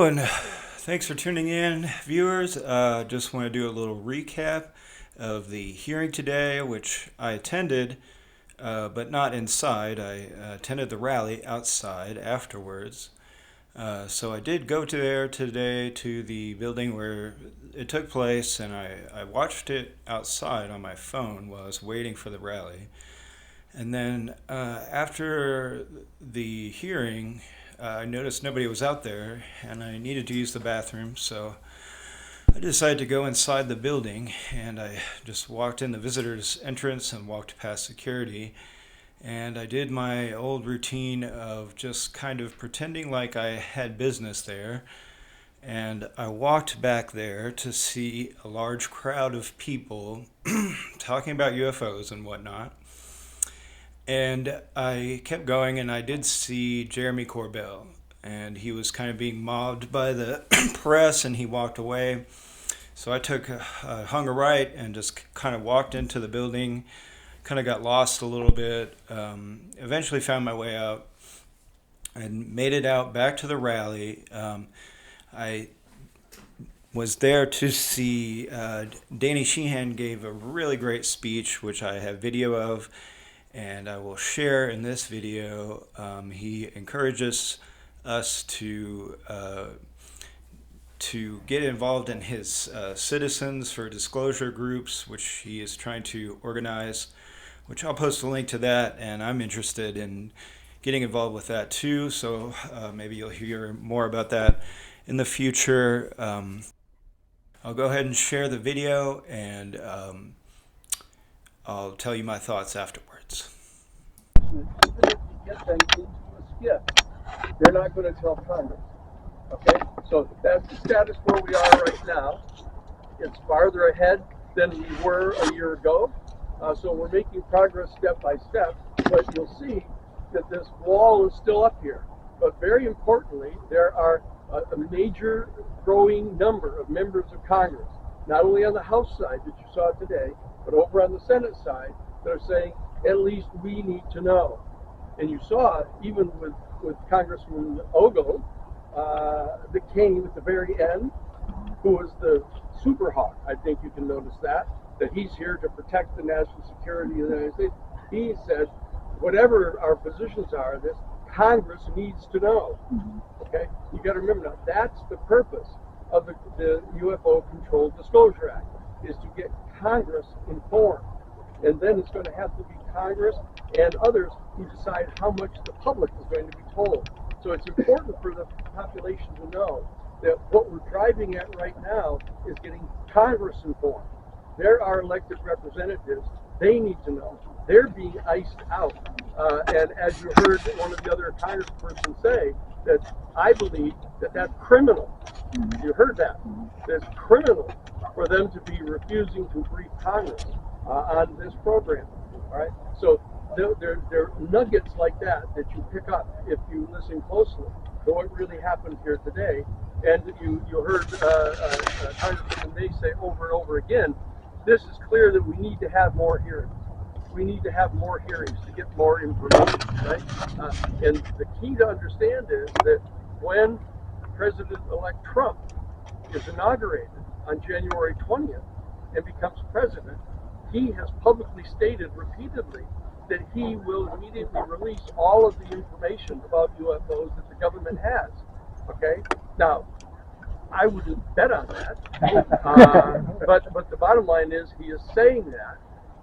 and thanks for tuning in, viewers. Just want to do a little recap of the hearing today, which I attended, but not inside. I attended the rally outside afterwards. So I did go to there today to the building where it took place, and I watched it outside on my phone while I was waiting for the rally. And then after the hearing, I noticed nobody was out there, and I needed to use the bathroom, so I decided to go inside the building, and I just walked in the visitor's entrance and walked past security. And I did my old routine of just kind of pretending like I had business there. And I walked back there to see a large crowd of people talking about UFOs and whatnot. And I kept going, and I did see Jeremy Corbell. And he was kind of being mobbed by the press, and he walked away. So I hung a right and just kind of walked into the building, kind of got lost a little bit, eventually found my way out and made it out back to the rally. I was there to see Danny Sheehan gave a really great speech, which I have video of, and I will share in this video. He encourages us to get involved in his Citizens for Disclosure groups, which he is trying to organize, which I'll post a link to that, and I'm interested in getting involved with that too, so maybe you'll hear more about that in the future. I'll go ahead and share the video, and I'll tell you my thoughts afterwards. Even if you get them into a skip, they're not going to tell Congress. Okay? So that's the status where we are right now. It's farther ahead than we were a year ago. So we're making progress step by step. But you'll see that this wall is still up here. But very importantly, there are a major growing number of members of Congress, not only on the House side that you saw today, but over on the Senate side, that are saying, at least we need to know. And you saw, even with Congressman Ogle, that came at the very end, who was the super hawk. I think you can notice that he's here to protect the national security of the United States. He said, whatever our positions are, this Congress needs to know. Okay, you got to remember now, that's the purpose of the UFO Controlled Disclosure Act, is to get Congress informed. And then it's going to have to be Congress and others who decide how much the public is going to be told. So it's important for the population to know that what we're driving at right now is getting Congress informed. There are elected representatives. They need to know. They're being iced out. And as you heard one of the other congresspersons say, that I believe that that's criminal. You heard that. It's criminal for them to be refusing to brief Congress on this program. All right. So there are nuggets like that you pick up if you listen closely to what really happened here today. And you heard Congressman May say over and over again, this is clear that we need to have more hearings. We need to have more hearings to get more information, right? And the key to understand is that when President-elect Trump is inaugurated on January 20th and becomes president, he has publicly stated repeatedly that he will immediately release all of the information about UFOs that the government has. Okay? Now, I wouldn't bet on that, but the bottom line is he is saying that,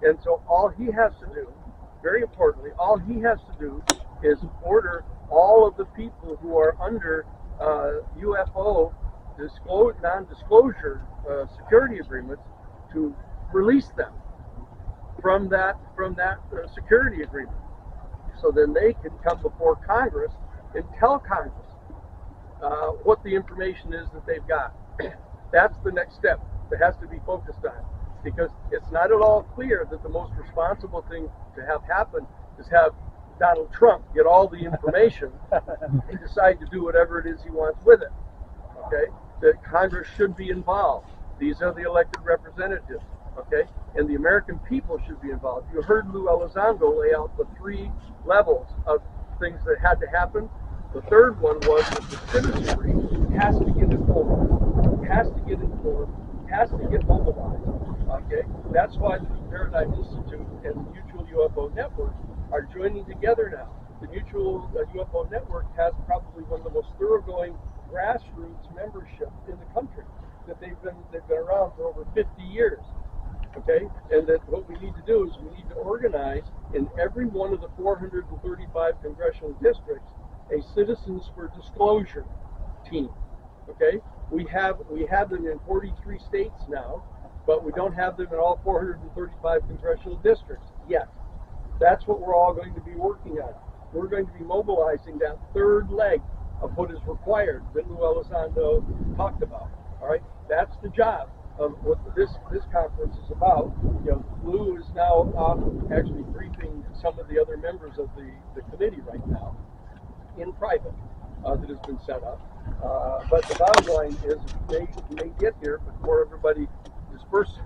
and so all he has to do, very importantly, all he has to do is order all of the people who are under UFO non-disclosure security agreements to release them from that security agreement. So then they can come before Congress and tell Congress what the information is that they've got. That's the next step that has to be focused on, because it's not at all clear that the most responsible thing to have happen is have Donald Trump get all the information and decide to do whatever it is he wants with it. Okay? That Congress should be involved. These are the elected representatives. Okay? And the American people should be involved. You heard Lou Elizondo lay out the 3 levels of things that had to happen. The third one was that the citizenry has to get informed, has to get informed, has to get mobilized. Okay, that's why the Paradigm Institute and the Mutual UFO Network are joining together now. The Mutual UFO Network has probably one of the most thoroughgoing grassroots membership in the country. That they've been around for over 50 years. Okay, and that what we need to do is we need to organize in every one of the 435 congressional districts a Citizens for Disclosure team. Okay, we have them in 43 states now, but we don't have them in all 435 congressional districts yet. That's what we're all going to be working on. We're going to be mobilizing that third leg of what is required that Lou Elizondo talked about. All right, that's the job of what this conference is about. You know, Lou is now off actually briefing some of the other members of the committee right now in private that has been set up. But the bottom line is they may get here before everybody disperses.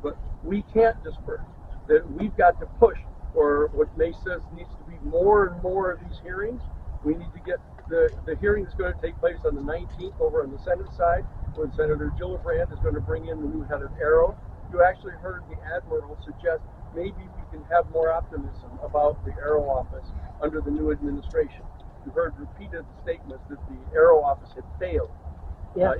But we can't disperse. That we've got to push for what May says needs to be more and more of these hearings. We need to get the hearing that's going to take place on the 19th over on the Senate side, when Senator Gillibrand is going to bring in the new head of Aero. You actually heard the Admiral suggest maybe we can have more optimism about the Aero office under the new administration. You heard repeated statements that the Aero office had failed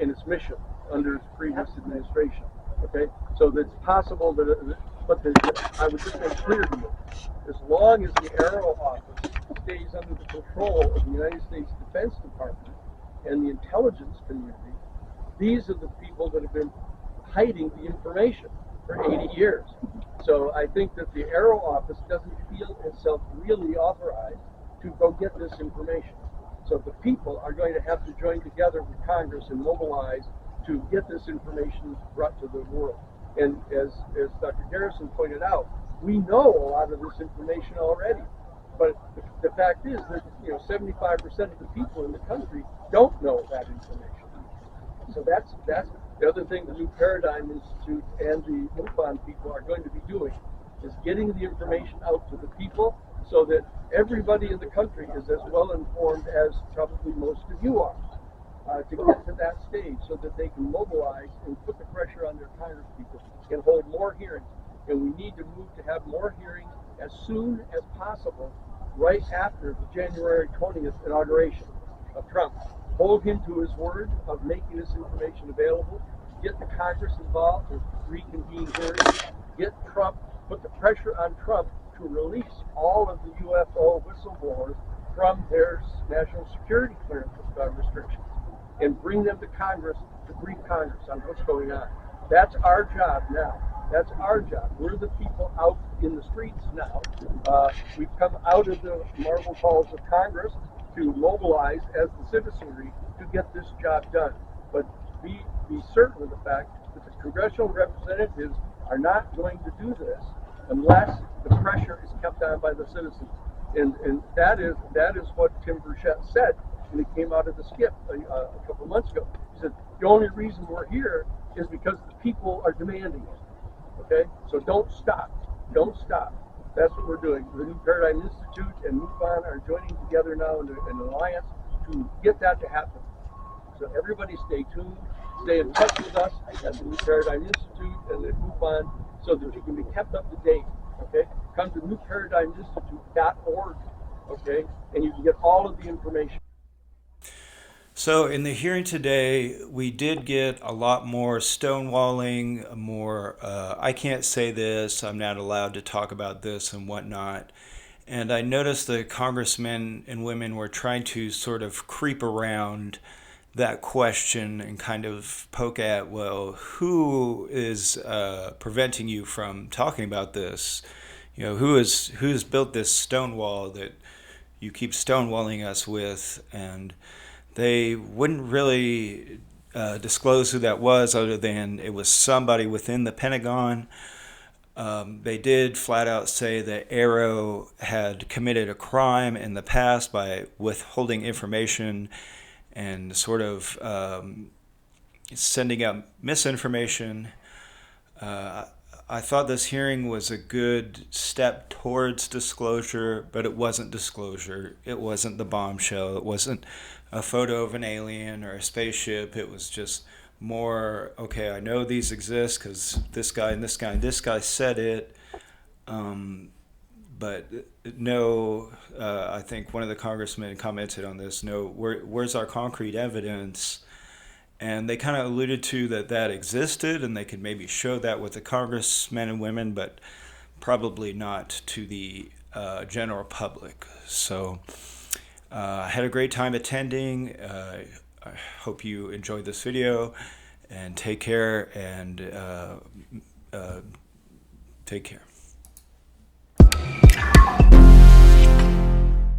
in its mission under its previous administration. Okay, so it's possible that, I would just make clear to you, as long as the Aero office stays under the control of the United States Defense Department and the intelligence community, these are the people that have been hiding the information for 80 years. So I think that the Aero office doesn't feel itself really authorized to go get this information. So the people are going to have to join together with Congress and mobilize to get this information brought to the world. And as Dr. Garrison pointed out, we know a lot of this information already. But the fact is that 75% of the people in the country don't know that information. So that's the other thing the New Paradigm Institute and the MUFON people are going to be doing, is getting the information out to the people so that everybody in the country is as well informed as probably most of you are, to get to that stage so that they can mobilize and put the pressure on their Congress people and hold more hearings. And we need to move to have more hearings as soon as possible, right after the January 20th inauguration of Trump. Hold him to his word of making this information available, get the Congress involved to reconvene hearings, get Trump, put the pressure on Trump to release all of the UFO whistleblowers from their national security clearance restrictions and bring them to Congress to brief Congress on what's going on. That's our job now. That's our job. We're the people out in the streets now. We've come out of the marble halls of Congress to mobilize as the citizenry to get this job done. But be certain of the fact that the congressional representatives are not going to do this unless the pressure is kept on by the citizens. And that is what Tim Burchett said when he came out of the skip a couple of months ago. He said, the only reason we're here is because the people are demanding it. Okay? So don't stop. Don't stop. That's what we're doing. The New Paradigm Institute and MUFON are joining together now in an alliance to get that to happen. So everybody stay tuned, stay in touch with us at the New Paradigm Institute and at MUFON so that you can be kept up to date. Okay? Come to newparadigminstitute.org, okay? And you can get all of the information. So in the hearing today, we did get a lot more stonewalling, more, I can't say this, I'm not allowed to talk about this and whatnot. And I noticed the congressmen and women were trying to sort of creep around that question and kind of poke at, well, who is preventing you from talking about this? Who's built this stone wall that you keep stonewalling us with? And they wouldn't really disclose who that was, other than it was somebody within the Pentagon. They did flat out say that Aero had committed a crime in the past by withholding information and sort of sending out misinformation. I thought this hearing was a good step towards disclosure, but it wasn't disclosure. It wasn't the bombshell. It wasn't a photo of an alien or a spaceship. It was just more, okay, I know these exist because this guy and this guy and this guy said it. But no, I think one of the congressmen commented on this. No, where's our concrete evidence? And they kind of alluded to that existed, and they could maybe show that with the congressmen and women, but probably not to the general public. So I had a great time attending. I hope you enjoyed this video, and take care, and uh, take care.